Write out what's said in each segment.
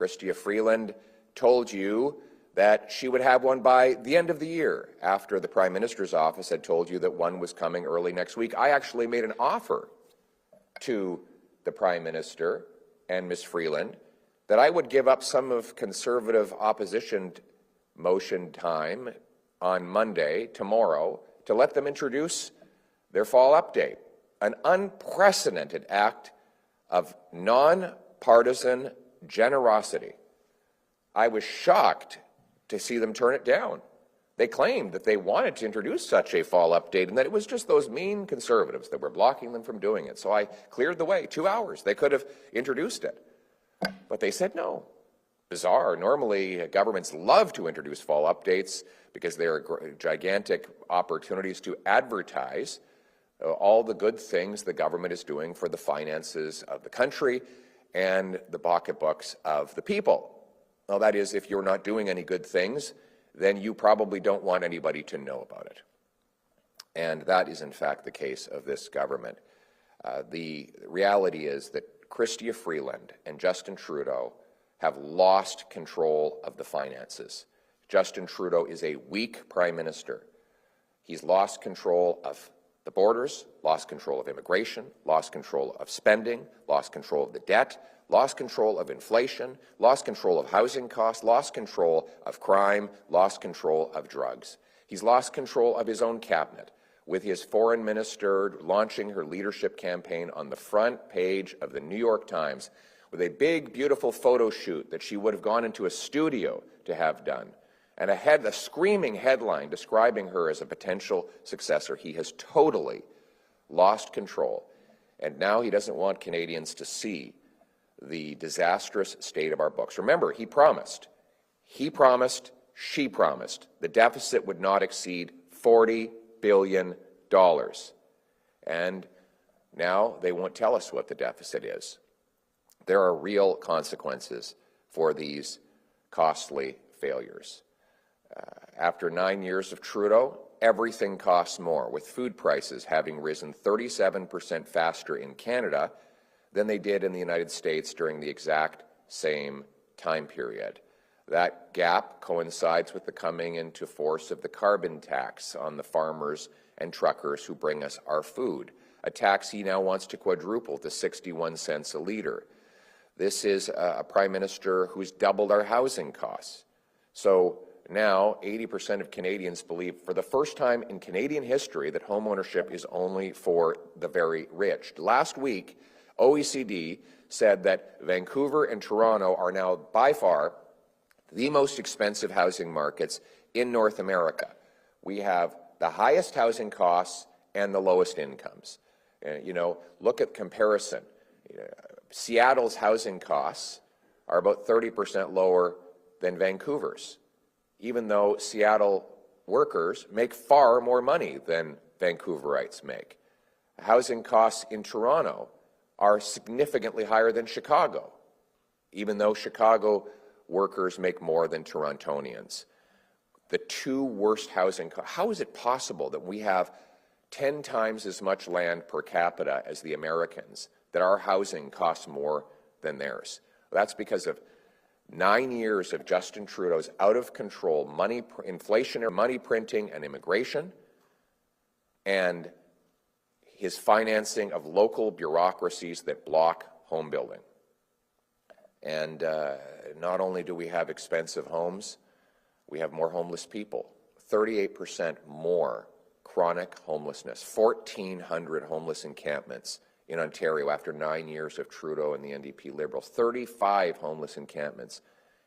Chrystia Freeland told you that she would have one by the end of the year, after the Prime Minister's office had told you that one was coming early next week. I actually made an offer to the Prime Minister and Ms. Freeland that I would give up some of Conservative opposition motion time on Monday, tomorrow, to let them introduce their fall update, an unprecedented act of nonpartisan generosity. I was shocked to see them turn it down. They claimed that they wanted to introduce such a fall update and that it was just those mean Conservatives that were blocking them from doing it. So I cleared the way. 2 hours. They could have introduced it. But they said no. Bizarre. Normally, governments love to introduce fall updates because they are gigantic opportunities to advertise all the good things the government is doing for the finances of the country and the pocketbooks of the people. Well, that is, if you're not doing any good things, then you probably don't want anybody to know about it. And that is, in fact, the case of this government. The reality is that Chrystia Freeland and Justin Trudeau have lost control of the finances. Justin Trudeau is a weak Prime Minister. He's lost control of the borders, lost control of immigration, lost control of spending, lost control of the debt, lost control of inflation, lost control of housing costs, lost control of crime, lost control of drugs. He's lost control of his own cabinet, with his foreign minister launching her leadership campaign on the front page of the New York Times with a big, beautiful photo shoot that she would have gone into a studio to have done, and a screaming headline describing her as a potential successor. He has totally lost control, and now he doesn't want Canadians to see the disastrous state of our books. Remember, he promised, she promised, the deficit would not exceed $40 billion. And now they won't tell us what the deficit is. There are real consequences for these costly failures. After 9 years of Trudeau, everything costs more, with food prices having risen 37% faster in Canada than they did in the United States during the exact same time period. That gap coincides with the coming into force of the carbon tax on the farmers and truckers who bring us our food, a tax he now wants to quadruple to 61 cents a litre. This is a Prime Minister who's doubled our housing costs. So now 80% of Canadians believe, for the first time in Canadian history, that homeownership is only for the very rich. Last week, OECD said that Vancouver and Toronto are now by far the most expensive housing markets in North America. We have the highest housing costs and the lowest incomes. Look at comparison. Seattle's housing costs are about 30% lower than Vancouver's, even though Seattle workers make far more money than Vancouverites make. Housing costs in Toronto are significantly higher than Chicago, even though Chicago workers make more than Torontonians. The two worst housing costs. How is it possible that we have 10 times as much land per capita as the Americans, that our housing costs more than theirs? Well, that's because of 9 years of Justin Trudeau's out-of-control inflation, money printing, and immigration, and his financing of local bureaucracies that block home building. And not only do we have expensive homes, we have more homeless people. 38% more chronic homelessness. 1,400 homeless encampments in Ontario after 9 years of Trudeau and the NDP Liberals. 35 homeless encampments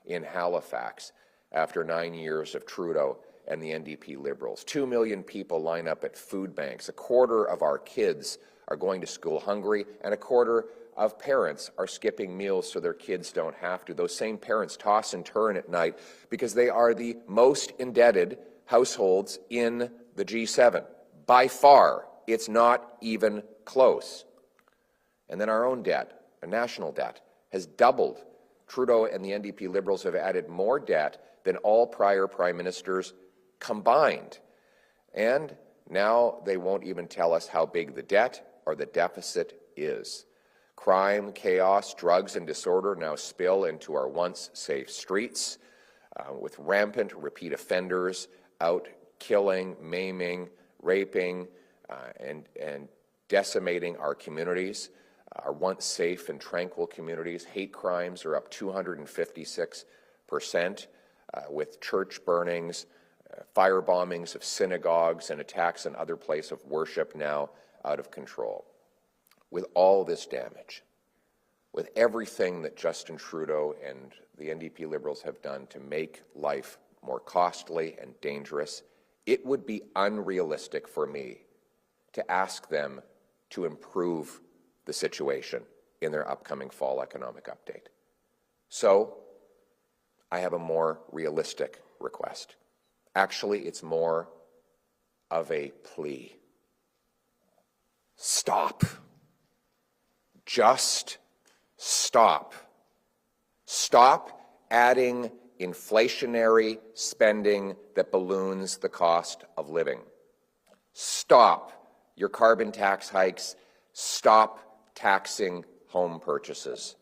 in Halifax after 9 years of Trudeau and the NDP Liberals. 2 million people line up at food banks. A quarter of our kids are going to school hungry, and a quarter of parents are skipping meals so their kids don't have to. Those same parents toss and turn at night because they are the most indebted households in the G7. By far, it's not even close. And then our own debt, our national debt, has doubled. Trudeau and the NDP Liberals have added more debt than all prior prime ministers combined. And now they won't even tell us how big the debt or the deficit is. Crime, chaos, drugs, and disorder now spill into our once safe streets, with rampant repeat offenders out killing, maiming, raping, and decimating our communities, our once safe and tranquil communities. Hate crimes are up 256%, with church burnings, fire bombings of synagogues, and attacks on other places of worship now out of control. With all this damage, with everything that Justin Trudeau and the NDP Liberals have done to make life more costly and dangerous, it would be unrealistic for me to ask them to improve the situation in their upcoming fall economic update. So, I have a more realistic request. Actually, it's more of a plea. Stop. Just stop. Stop adding inflationary spending that balloons the cost of living. Stop your carbon tax hikes. Stop taxing home purchases.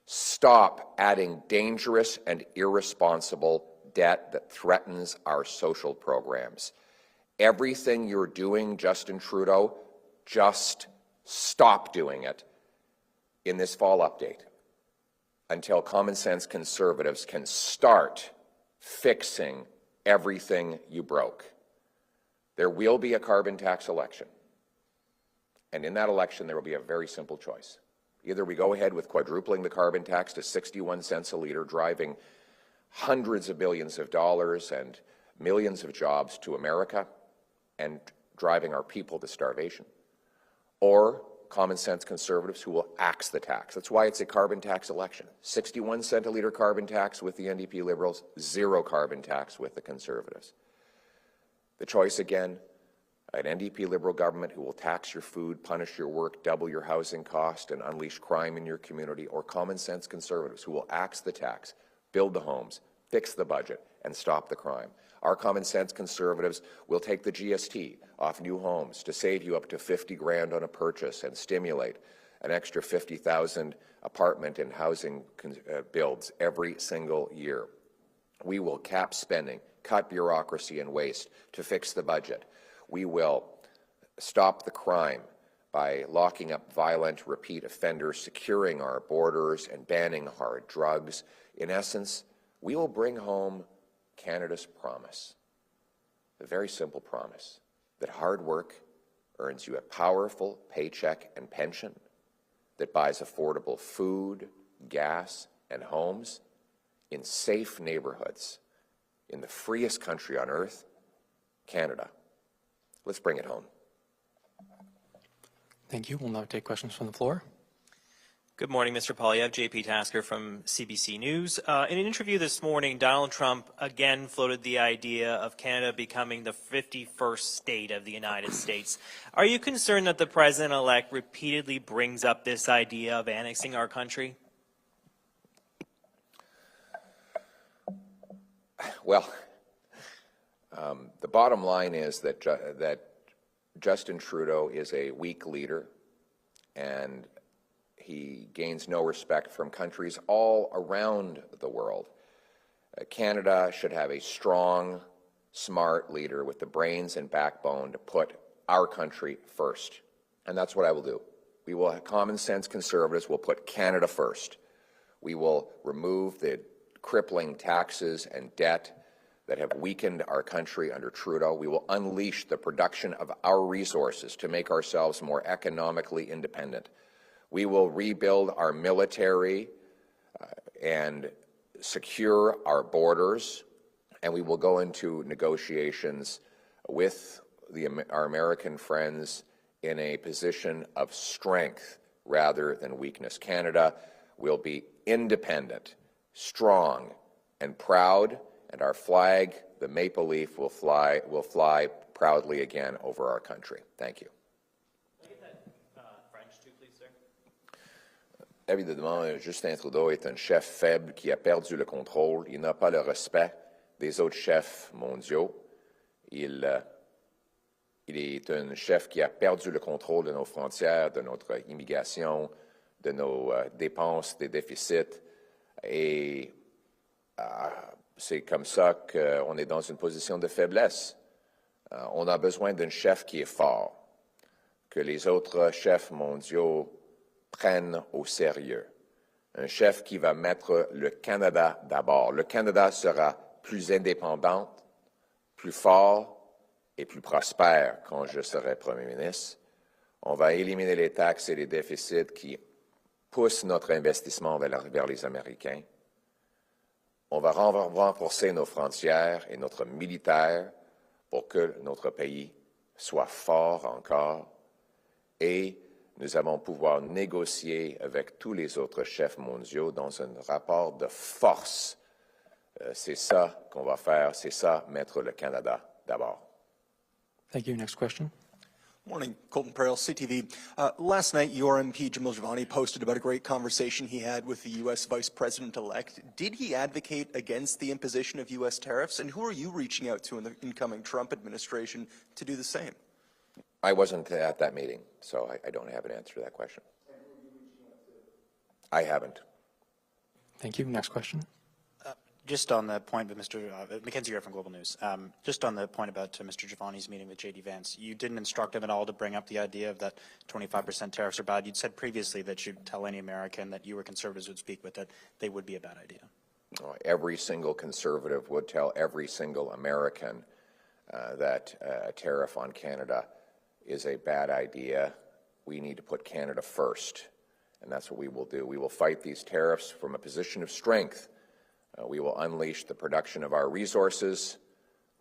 Stop adding dangerous and irresponsible debt that threatens our social programs. Everything you're doing, Justin Trudeau, just stop doing it in this fall update until common sense conservatives can start fixing everything you broke. There will be a carbon tax election. And in that election, there will be a very simple choice. Either we go ahead with quadrupling the carbon tax to 61 cents a litre, driving hundreds of billions of dollars and millions of jobs to America and driving our people to starvation, or common sense conservatives who will axe the tax. That's why it's a carbon tax election. 61 cent a litre carbon tax with the NDP Liberals, zero carbon tax with the Conservatives. The choice again, an NDP Liberal government who will tax your food, punish your work, double your housing cost, and unleash crime in your community, or common sense conservatives who will axe the tax, build the homes, fix the budget, and stop the crime. Our common sense conservatives will take the GST off new homes to save you up to 50 grand on a purchase and stimulate an extra 50,000 apartment and housing builds every single year. We will cap spending, cut bureaucracy and waste to fix the budget. We will stop the crime by locking up violent repeat offenders, securing our borders, and banning hard drugs. In essence, we will bring home Canada's promise, a very simple promise, that hard work earns you a powerful paycheck and pension, that buys affordable food, gas, and homes in safe neighborhoods in the freest country on earth, Canada. Let's bring it home. Thank you. We'll now take questions from the floor. Good morning, Mr. Poilievre. JP Tasker from CBC News. In an interview this morning, Donald Trump again floated the idea of Canada becoming the 51st state of the United States. Are you concerned that the President-elect repeatedly brings up this idea of annexing our country? Well, the bottom line is that Justin Trudeau is a weak leader, and he gains no respect from countries all around the world. Canada should have a strong, smart leader with the brains and backbone to put our country first, and that's what I will do. We will have common sense conservatives will put Canada first. We will remove the crippling taxes and debt that have weakened our country under Trudeau. We will unleash the production of our resources to make ourselves more economically independent. We will rebuild our military and secure our borders, and we will go into negotiations with our American friends in a position of strength rather than weakness. Canada will be independent, strong, and proud, and our flag, the maple leaf, will fly proudly again over our country. Thank you. Évidemment, Justin Trudeau est un chef faible qui a perdu le contrôle. Il n'a pas le respect des autres chefs mondiaux. Il est un chef qui a perdu le contrôle de nos frontières, de notre immigration, de nos dépenses, des déficits, et c'est comme ça qu'on est dans une position de faiblesse. On a besoin d'un chef qui est fort, que les autres chefs mondiaux prennent au sérieux. Un chef qui va mettre le Canada d'abord. Le Canada sera plus indépendant, plus fort et plus prospère quand je serai Premier ministre. On va éliminer les taxes et les déficits qui poussent notre investissement vers les Américains. On va renforcer nos frontières et notre militaire pour que notre pays soit fort encore. Et nous allons pouvoir négocier avec tous les autres chefs mondiaux dans un rapport de force. C'est ça qu'on va faire, c'est ça, mettre le Canada d'abord. Thank you. Next question. Morning, Colton Farrell, CTV. Last night, your MP, Jamil Jivani, posted about a great conversation he had with the U.S. Vice President-elect. Did he advocate against the imposition of U.S. tariffs? And who are you reaching out to in the incoming Trump administration to do the same? I wasn't at that meeting, so I don't have an answer to that question. I haven't. Thank you. Next question. Just on the point with Mr. Mackenzie here from Global News, just on the point about Mr. Jivani's meeting with J.D. Vance, you didn't instruct him at all to bring up the idea of that 25% tariffs are bad. You'd said previously that you'd tell any American that you or conservatives would speak with that they would be a bad idea. Every single conservative would tell every single American that a tariff on Canada is a bad idea. We need to put Canada first, and that's what we will do. We will fight these tariffs from a position of strength. We will unleash the production of our resources.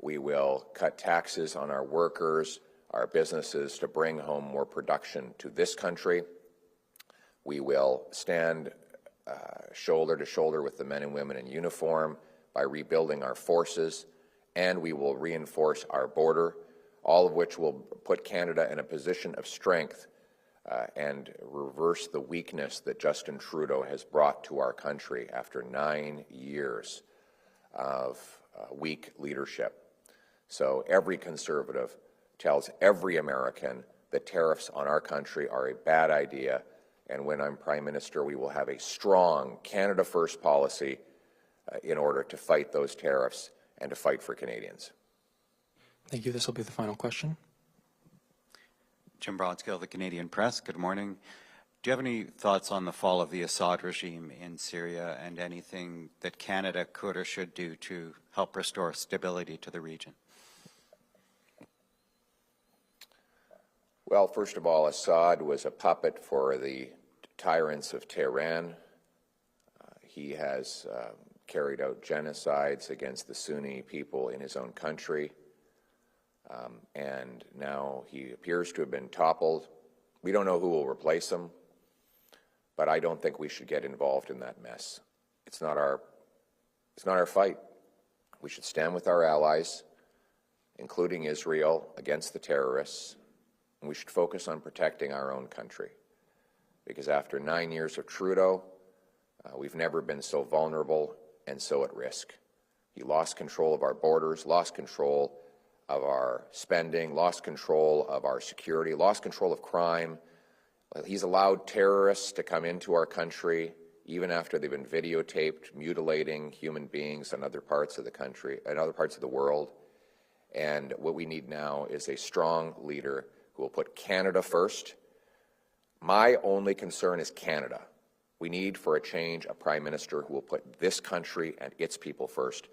We will cut taxes on our workers, our businesses, to bring home more production to this country. We will stand shoulder to shoulder with the men and women in uniform by rebuilding our forces, and we will reinforce our border, all of which will put Canada in a position of strength and reverse the weakness that Justin Trudeau has brought to our country after 9 years of weak leadership. So every conservative tells every American that tariffs on our country are a bad idea, and when I'm Prime Minister, we will have a strong Canada First policy in order to fight those tariffs and to fight for Canadians. Thank you. This will be the final question. Jim Broadskill, the Canadian Press. Good morning. Do you have any thoughts on the fall of the Assad regime in Syria and anything that Canada could or should do to help restore stability to the region? Well, first of all, Assad was a puppet for the tyrants of Tehran. He has carried out genocides against the Sunni people in his own country. And now he appears to have been toppled. We don't know who will replace him, but I don't think we should get involved in that mess. It's not our fight. We should stand with our allies, including Israel, against the terrorists, and we should focus on protecting our own country. Because after 9 years of Trudeau, we've never been so vulnerable and so at risk. He lost control of our borders, lost control of our spending, lost control of our security, lost control of crime. He's allowed terrorists to come into our country even after they've been videotaped mutilating human beings in other parts of the country, in other parts of the world. And what we need now is a strong leader who will put Canada first. My only concern is Canada. We need for a change a Prime Minister who will put this country and its people first.